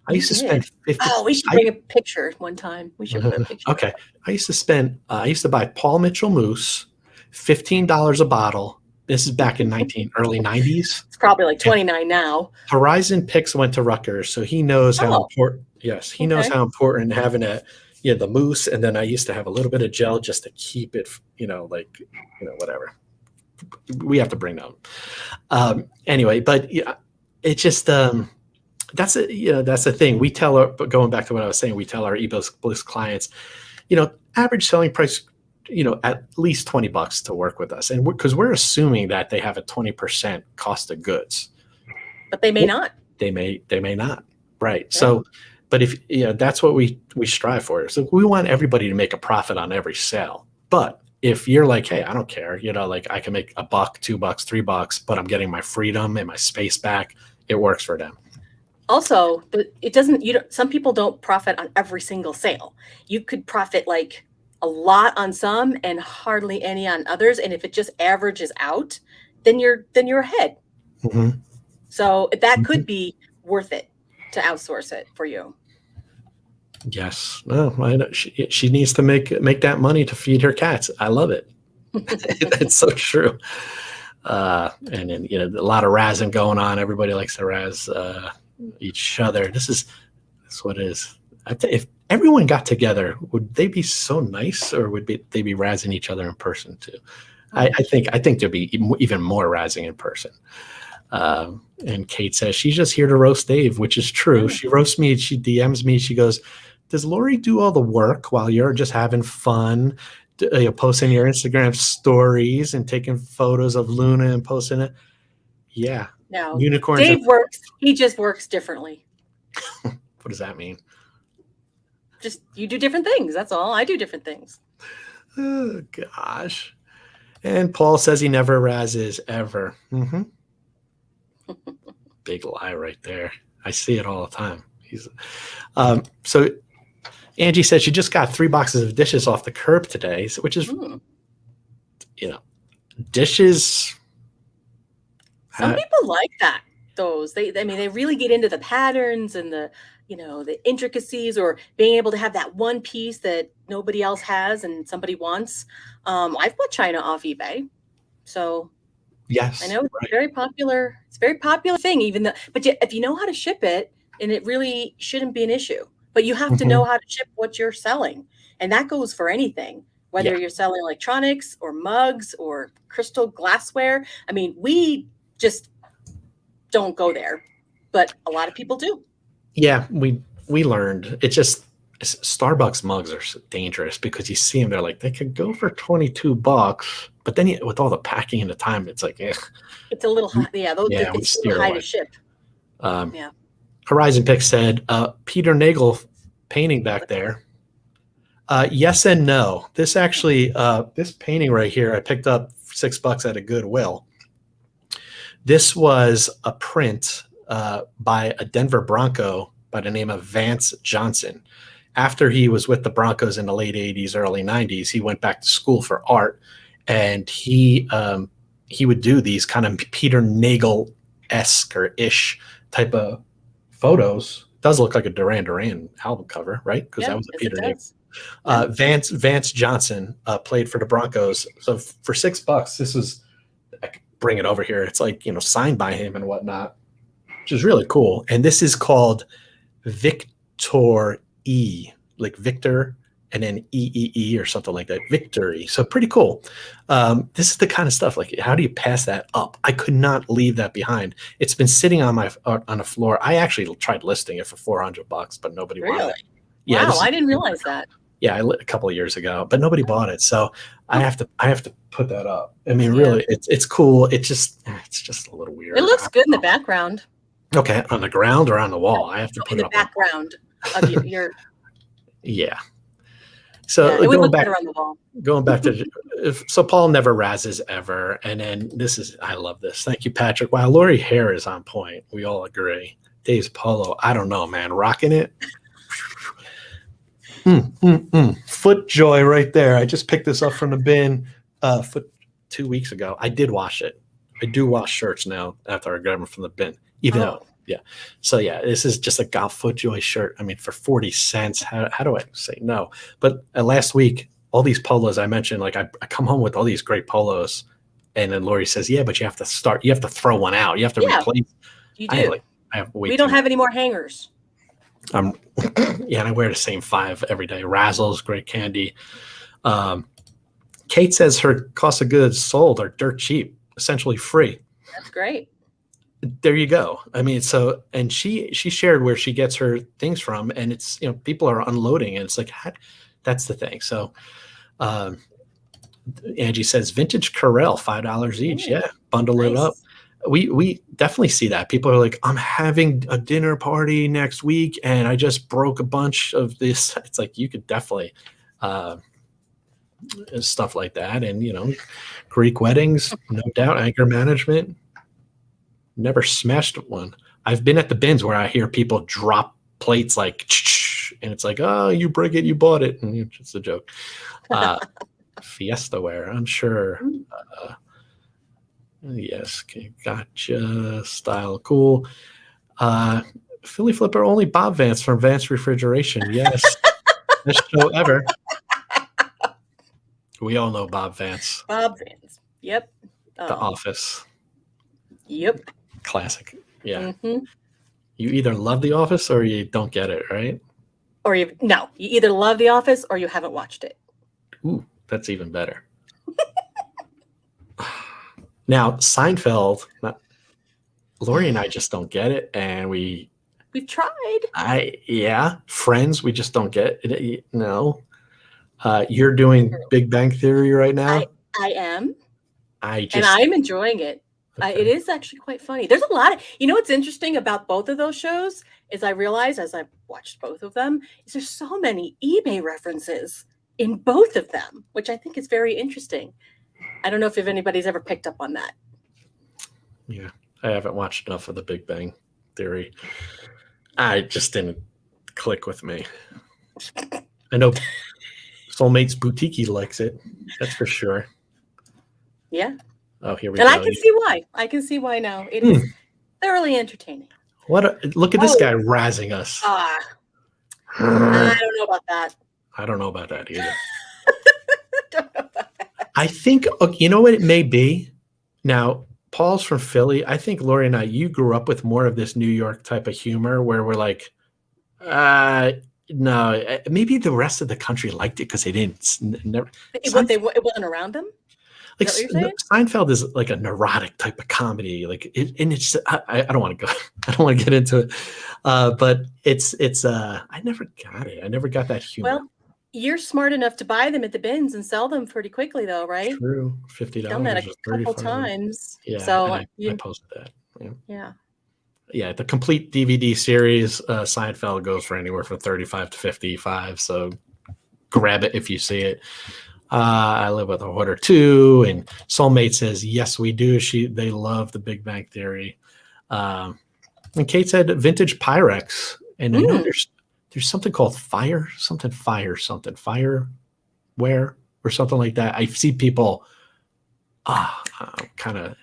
I used to spend 50. Oh, we should bring a picture one time. We should put a picture. Okay. I used to buy Paul Mitchell Mousse, $15 a bottle. This is back in early 90s. It's probably like $29 now. Horizon Picks went to Rutgers, so he knows how important. Yes, he knows how important having the mousse, and then I used to have a little bit of gel just to keep it, whatever. We have to bring them. Anyway, but it's just that's the thing. We tell going back to what I was saying, we tell our eBliss clients, average selling price, at least $20 to work with us, and because we're assuming that they have a 20% cost of goods, but they may not. They may not. Right. Yeah. So, but if that's what we strive for. So we want everybody to make a profit on every sale. But if you're like, hey, I don't care, I can make $1, $2, $3, but I'm getting my freedom and my space back, it works for them. Also, it doesn't. Some people don't profit on every single sale. You could profit a lot on some and hardly any on others. And if it just averages out, then you're ahead. Mm-hmm. So that could be worth it to outsource it for you. Yes. No, I know. She needs to make that money to feed her cats. I love it. That's so true. And then, a lot of razzing going on. Everybody likes to razz each other. This is what it is. If everyone got together, would they be so nice, or would they be razzing each other in person too? I think there'd be even more razzing in person. And Kate says she's just here to roast Dave, which is true. She roasts me. She DMs me. She goes, "Does Laurie do all the work while you're just having fun, posting your Instagram stories and taking photos of Luna and posting it?" Yeah. No, unicorns. Dave works. He just works differently. What does that mean? Just you do different things. That's all. I do different things. Oh gosh. And Paul says he never razzes ever. Mm-hmm. Big lie right there. I see it all the time. So Angie said she just got 3 boxes of dishes off the curb today, which is, dishes. Some people like that. Those they really get into the patterns and the intricacies, or being able to have that one piece that nobody else has and somebody wants. I've bought china off eBay, so yes, I know it's very popular. It's a very popular thing, but if you know how to ship it, and it really shouldn't be an issue. But you have to know how to ship what you're selling, and that goes for anything. Whether you're selling electronics or mugs or crystal glassware. I mean, we just don't go there, but a lot of people do. Yeah, we learned. It's just Starbucks mugs are so dangerous because you see them, they're like, they could go for $22, but then with all the packing and the time, it's like, it's a little high. Yeah, it's a little high to ship. Horizon Pick said, Peter Nagel painting back there. Yes and no. This actually, this painting right here, I picked up $6 at a Goodwill. This was a print by a Denver Bronco by the name of Vance Johnson. After he was with the Broncos in the late 80s, early 90s, he went back to school for art, and he would do these kind of Peter Nagel-esque or ish type of photos. It does look like a Duran Duran album cover, right? Because that was a Peter Nagel. Vance Johnson played for the Broncos. So for $6, this was, I could bring it over here. It's like, signed by him and whatnot, which is really cool. And this is called Victor E, like Victor and then E or something like that. Victory. So pretty cool. This is the kind of stuff, like, how do you pass that up? I could not leave that behind. It's been sitting on the floor. I actually tried listing it for $400, but nobody wanted it. Yeah, wow, I didn't realize that. Yeah, a couple of years ago, but nobody bought it. So I have to put that up. I mean, really, it's cool. It's just a little weird. It looks good in the background. Okay, on the ground or on the wall? I have to put it up in the background of your. Yeah. So it would look better on the wall. Going back to so Paul never razzes ever, and then I love this. Thank you, Patrick. Wow, Laurie hair is on point. We all agree. Dave's polo, I don't know, man, rocking it. Foot joy right there. I just picked this up from the bin 2 weeks ago. I did wash it. I do wash shirts now after I grab them from the bin, even though, So this is just a golf Foot Joy shirt. I mean, for 40 cents, how do I say no? But last week, all these polos I mentioned, like I come home with all these great polos, and then Laurie says, "Yeah, but you have to throw one out. You have to replace." You do. We don't have any more hangers. And I wear the same 5 every day. Razzles, great candy. Kate says her cost of goods sold are dirt cheap, essentially free. That's great. There you go. I mean, and she shared where she gets her things from, and it's, people are unloading, and it's like, that's the thing. So Angie says vintage Corel, $5 each. Yeah, bundle it up. We definitely see that. People are like, I'm having a dinner party next week, and I just broke a bunch of this. It's like, you could definitely stuff like that. And, Greek weddings, no doubt, anger management. Never smashed one. I've been at the bins where I hear people drop plates like, and it's like, oh, you break it, you bought it. And it's just a joke. Fiesta ware, I'm sure. Yes, okay, gotcha. Style cool. Philly Flipper only Bob Vance from Vance Refrigeration. Yes, best show ever. We all know Bob Vance. Bob Vance. Yep. The Office. Yep. Classic. Yeah. Mm-hmm. You either love The Office or you don't get it, right? Or you either love The Office or you haven't watched it. Ooh, that's even better. Now, Seinfeld, Laurie and I just don't get it, and we've tried. Friends, we just don't get it. No, you're doing Big Bang Theory right now. I am. And I'm enjoying it. Okay. It is actually quite funny. There's a lot of, what's interesting about both of those shows is I realized as I've watched both of them, is there's so many eBay references in both of them, which I think is very interesting. I don't know if anybody's ever picked up on that. Yeah, I haven't watched enough of the Big Bang Theory. I just didn't click with me. I know Soulmates Boutique likes it. That's for sure. Yeah. Oh, here we go. And I can see why. I can see why now. It is thoroughly entertaining. Look at this guy razzing us. I don't know about that. I don't know about that either. I think, you know what it may be? Now, Paul's from Philly. I think Laurie and I, you grew up with more of this New York type of humor where we're like, no, maybe the rest of the country liked it because they didn't. It wasn't around them? Like Seinfeld is like a neurotic type of comedy, and it's I don't want to go, I don't want to get into it, but it's I never got it. I never got that humor. Well, you're smart enough to buy them at the bins and sell them pretty quickly, though, right? True, $50. Done that a couple times. Yeah, so I posted that. Yeah. The complete DVD series, Seinfeld goes for anywhere from $35 to $55. So grab it if you see it. I live with a hoarder too, and Soulmate says yes, we do. They love the Big Bang Theory, and Kate said vintage Pyrex, and I know there's something called fireware or something like that. I see people. I'm kind of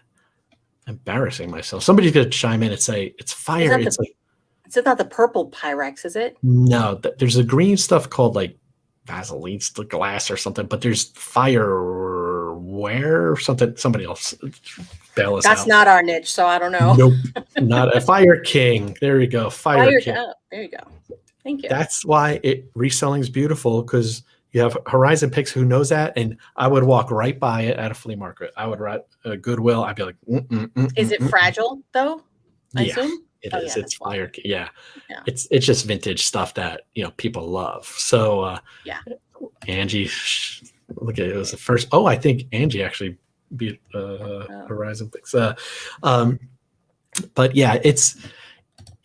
embarrassing myself. Somebody's gonna chime in and say it's fire. It's not the purple Pyrex, is it? No, there's a green stuff called like Vaseline glass or something, but there's fireware or something. Somebody else bail us out. That's not our niche, so I don't know. Nope, not a Fire King. There you go, Fire King. Oh, there you go. Thank you. That's why reselling is beautiful, because you have Horizon Picks who knows that, and I would walk right by it at a flea market. I would write Goodwill. I'd be like, is it fragile though? I assume. It is. Yeah, it's Fire. Yeah. It's just vintage stuff that people love. So Angie, look at it. It was the first. Oh, I think Angie actually beat Horizon Picks. But yeah, it's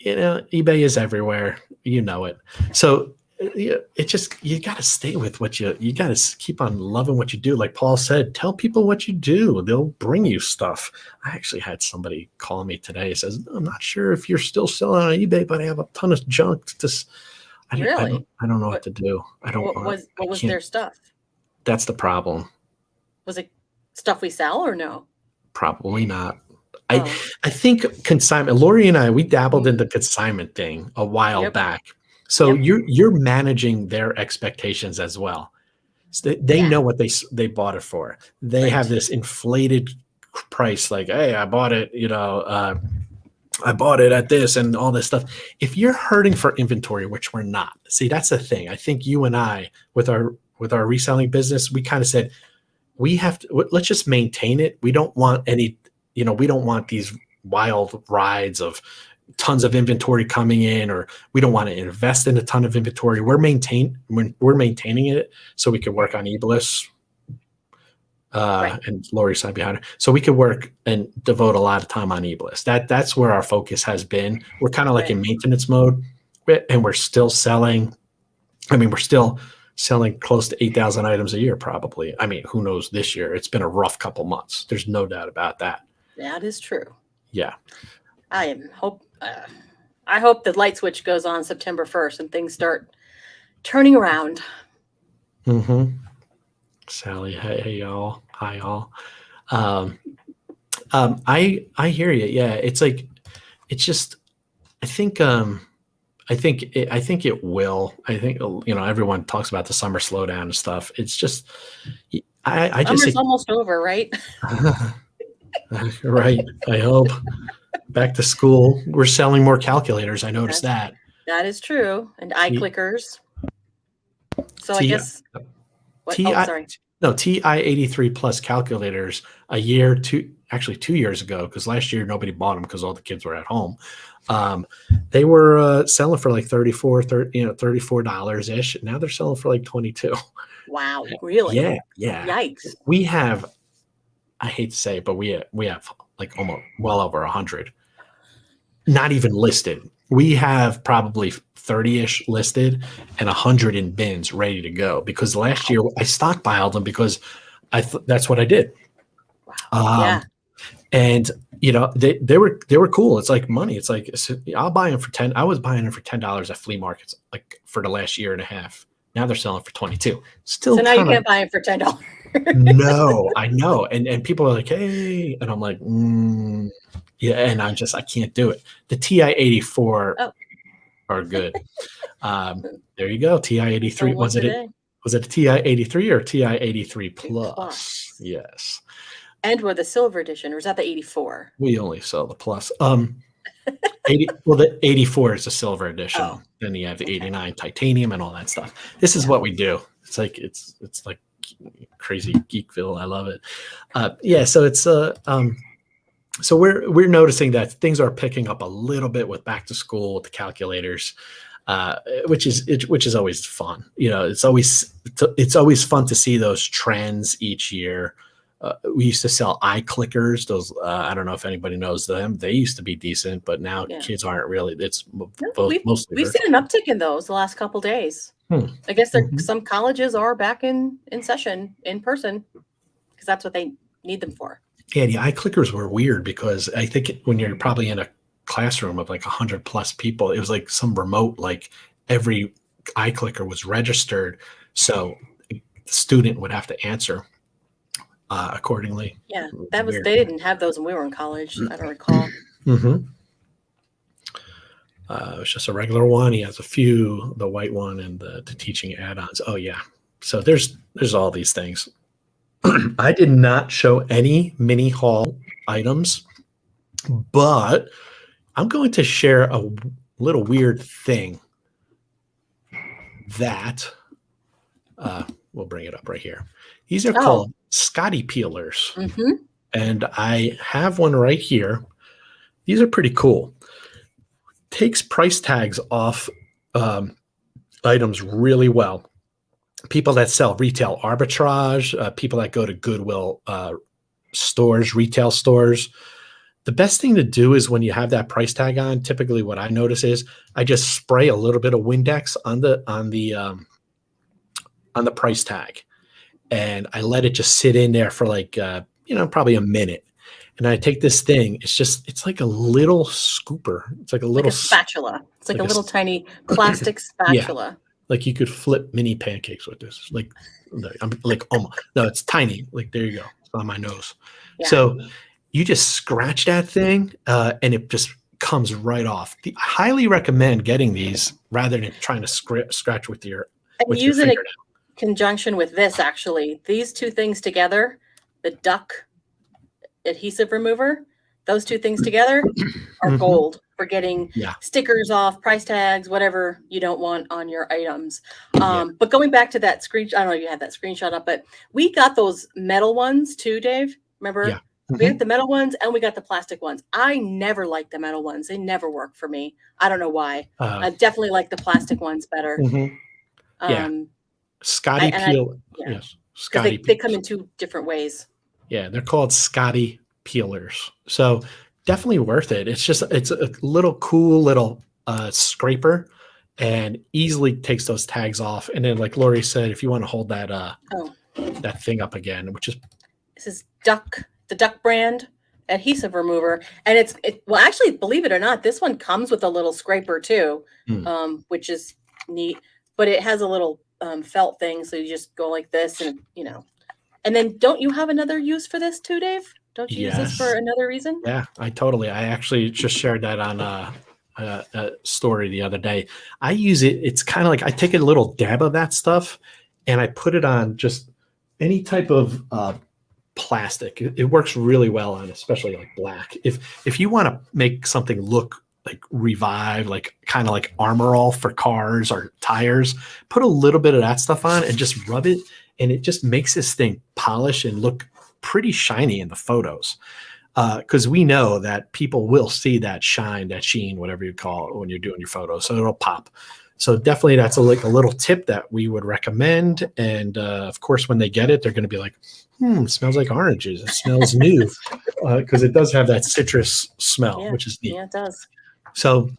eBay is everywhere. You know it. So it just, you got to stay with what you got to keep on loving what you do. Like Paul said, tell people what you do. They'll bring you stuff. I actually had somebody call me today. He says, I'm not sure if you're still selling on eBay, but I have a ton of junk. I don't know what to do. What was their stuff? That's the problem. Was it stuff we sell or no? Probably not. I think consignment, Laurie and I, we dabbled in the consignment thing a while back. So you're managing their expectations as well. So they know what they bought it for. They have this inflated price, like, hey, I bought it, I bought it at this and all this stuff. If you're hurting for inventory, which we're not, see, that's the thing. I think you and I, with our reselling business, we kind of said, we have to, let's just maintain it. We don't want any, we don't want these wild rides of tons of inventory coming in, or we don't want to invest in a ton of inventory. We're maintaining it so we can work on eBliss, and Laurie's side behind it. So we could work and devote a lot of time on eBliss. That's where our focus has been. We're kind of like in maintenance mode, and we're still selling. I mean, we're still selling close to 8,000 items a year, probably. I mean, who knows this year? It's been a rough couple months. There's no doubt about that. That is true. Yeah. I hope the light switch goes on September 1st and things start turning around. Sally, hey y'all. Hi y'all. I hear you. Yeah, it's like it's just. I think I think it will. I think everyone talks about the summer slowdown and stuff. It's just I just Summer's think almost over, right? right. I hope back to school. We're selling more calculators. I noticed that. That is true, and eye T clickers. So I T guess what? T Oh, I sorry. no TI-83 plus calculators actually 2 years ago, because last year nobody bought them because all the kids were at home. They were selling for like $34 ish. Now they're selling for like 22. Wow, really? Yeah, yeah. Yikes. We have, I hate to say it, but we have like almost well over 100, not even listed. We have probably 30-ish listed and 100 in bins ready to go, because last year I stockpiled them because that's what I did. Wow. Yeah. And they were cool. It's like money. It's like, I'll buy them for 10. I was buying them for $10 at flea markets like for the last year and a half. Now they're selling for 22. Still, so now you can't buy them for $10. No, I know. And people are like, hey, and I'm like, yeah, and I can't do it. The TI-84 are good. There you go. TI-83. Was it a TI-83 or TI-83 plus? Yes. And with the silver edition, or is that the 84? We only sell the plus. the 84 is the silver edition. Oh, then you have the 89 titanium and all that stuff. This is what we do. It's like it's like crazy Geekville. I love it. Yeah, so it's so we're noticing that things are picking up a little bit with back to school with the calculators, which is always fun. It's always fun to see those trends each year. We used to sell eye clickers. Those I don't know if anybody knows them. They used to be decent, but now kids aren't really. It's mostly. We've seen an uptick in those the last couple days. I guess some colleges are back in session in person because that's what they need them for. Yeah, the eye clickers were weird because I think when you're probably in a classroom of like 100 plus people, it was like some remote, like every eye clicker was registered, so the student would have to answer accordingly. Yeah, that was weird. They didn't have those when we were in college. I don't recall. It was just a regular one. He has a few, the white one and the teaching add-ons. Oh yeah, so there's all these things. I did not show any mini haul items, but I'm going to share a little weird thing that we'll bring it up right here. These are called Scotty peelers. And I have one right here. These are pretty cool. Takes price tags off items really well. People that sell retail arbitrage, people that go to Goodwill stores, retail stores. The best thing to do is when you have that price tag on, typically what I notice is I just spray a little bit of Windex on the price tag, and I let it just sit in there for like probably a minute. And I take this thing. It's like a little scooper. It's like a little spatula. It's like a little tiny plastic spatula. Yeah. Like you could flip mini pancakes with this. I'm like, oh my, no, it's tiny. Like, there you go. It's on my nose. Yeah. So you just scratch that thing and it just comes right off. I highly recommend getting these rather than trying to scratch with your use it in conjunction with this, actually. These two things together, the duck adhesive remover, those two things together are gold for getting stickers off, price tags, whatever you don't want on your items. But going back to that screenshot, I don't know if you had that screenshot up, but we got those metal ones too, Dave. Remember? Yeah. We got the metal ones and we got the plastic ones. I never liked the metal ones. They never worked for me. I don't know why. I definitely like the plastic ones better. Scotty peel. Yes. Scotty. They come in two different ways. Yeah, they're called Scotty peelers. So definitely worth it. It's a little cool little scraper and easily takes those tags off. And then, like Laurie said, if you want to hold that that thing up again, this is the Duck brand adhesive remover, and well, actually, believe it or not, this one comes with a little scraper too, which is neat. But it has a little felt thing, so you just go like this, and and then don't you have another use for this too, Dave? Don't you use this for another reason? Yeah, I actually just shared that on a story the other day. I use it. It's kind of like I take a little dab of that stuff and I put it on just any type of plastic. It works really well on, especially like black. If you want to make something look like revive, like kind of like Armor All for cars or tires, put a little bit of that stuff on and just rub it, and it just makes this thing polish and look pretty shiny in the photos. Because we know that people will see that shine, that sheen, whatever you call it, when you're doing your photos. So it'll pop. So definitely that's like a little tip that we would recommend. And of course, when they get it, they're going to be like, it smells like oranges. It smells new. Because it does have that citrus smell, which is neat. Yeah, it does. So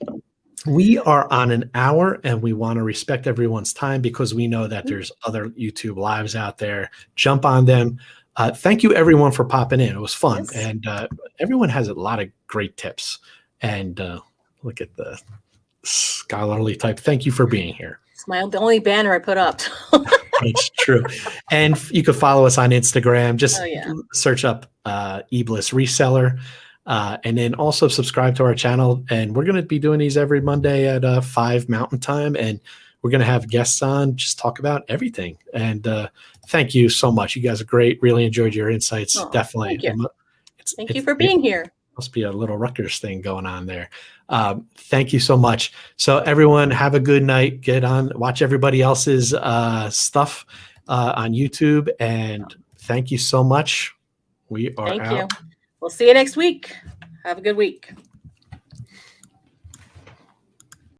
we are on an hour and we want to respect everyone's time because we know that there's other YouTube lives out there. Jump on them. Thank you, everyone, for popping in. It was fun. Yes. And everyone has a lot of great tips. And look at the scholarly type. Thank you for being here. It's the only banner I put up. It's true. And you can follow us on Instagram. Just search up eBliss Reseller. And then also subscribe to our channel. And we're going to be doing these every Monday at 5 Mountain Time. And we're going to have guests on, just talk about everything. And thank you so much. You guys are great. Really enjoyed your insights. Definitely. Thank you. Thank you for being here. Must be a little Rutgers thing going on there. Thank you so much. So everyone have a good night. Get on, watch everybody else's stuff on YouTube. And thank you so much. We are out. Thank you. We'll see you next week. Have a good week.